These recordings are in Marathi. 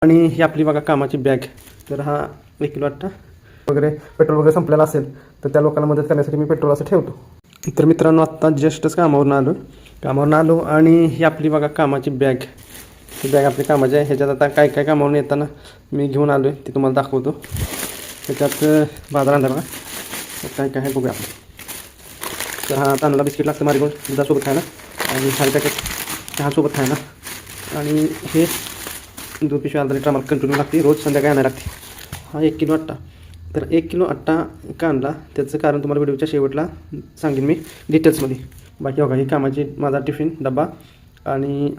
आणि ही आपली बघा कामाची बॅग. तर हा 1 किलो आटा वगैरे पेट्रोल वगैरे संपलेलं असेल तर त्या लोकांना मदत करण्यासाठी मी पेट्रोल असं ठेवतो. तर मित्रांनो, आत्ता जस्टच कामावरून आलो आणि ही आपली बघा कामाची बॅग. ही बॅग आपली कामाची आहे. ह्याच्यात आता काय काय कामावरून येताना मी घेऊन आलो आहे ते तुम्हाला दाखवतो. त्याच्यात बाजार आणला बघा. काय काय आहे बघूया आपण. तर हा तांदळा बिस्किट लागतं मारीगोल्ड दुधासोबत खायला, आणि खाली पॅकेट चहासोबत खायला, आणि हे दूध पिशवी अर्धा लिटर आम्हाला कंटिन्यू लागते, रोज संध्याकाळी आणायला लागते. हा 1 किलो आट्टा. तर 1 किलो आट्टा का आणला त्याचं कारण तुम्हाला व्हिडिओच्या शेवटला सांगेन मी डिटेल्समध्ये. बाकी बघा, ही कामाची माझा टिफिन डबा आणि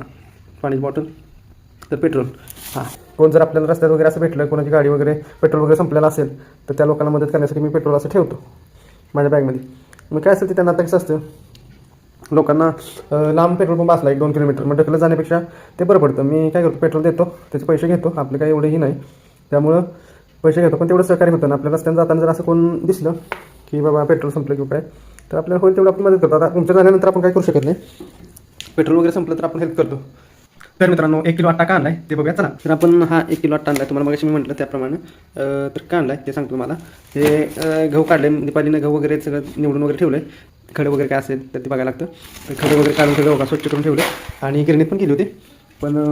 पाण्याची बॉटल. तर पेट्रोल. हां, कोण जर आपल्याला रस्त्यात वगैरे असं भेटलं, कोणाची गाडी वगैरे पेट्रोल वगैरे संपलेलं असेल तर त्या लोकांना मदत करण्यासाठी मी पेट्रोल असं ठेवतो माझ्या बॅगमध्ये. मग काय असेल ते त्यांना आता कसं असतं, लोकांना लांब पेट्रोल पंप असला 1-2 किलोमीटर मग ढकलत जाण्यापेक्षा ते बरं पडतं. मी काय करतो, पेट्रोल देतो, त्याचे पैसे घेतो. आपले काही एवढंही नाही, त्यामुळं पैसे घेतो, पण तेवढं सहकार्य होतं ना आपल्याला. रस्त्यानं जाताना जर असं कोण दिसलं की बाबा पेट्रोल संपलं किंवा काय, तर आपल्याला होईल तेवढं आपण मदत करतो. आता तुमच्या झाल्यानंतर आपण काय करू शकत नाही, पेट्रोल वगैरे संपलं तर आपण हेल्प करतो. तर मित्रांनो, 1 किलो आट्टा का आणलाय ते बघूया चला. तर आपण हा 1 किलो आट्टा आणलाय, तुम्हाला मगाशी मी म्हटलं त्याप्रमाणे. तर का आणलाय ते सांगतो तुम्हाला. हे गहू काढले, दीपालीनं गहू वगैरे सगळं निवडून वगैरे ठेवलं आहे. खडे वगैरे काय असेल तर ते बघायला लागतं. तर खडे वगैरे काढून ठेवले बघा, स्वच्छ करून ठेवले, आणि गिरणीत पण गेली होती. पण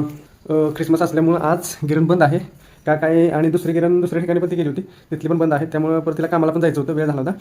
ख्रिसमस असल्यामुळं आज गिरण बंद आहे का काय, आणि दुसरी गिरण दुसऱ्या ठिकाणी पण ती गेली होती, तिथली पण बंद आहे. त्यामुळं परत तिला कामाला पण जायचं होतं, वेळ झाला होता.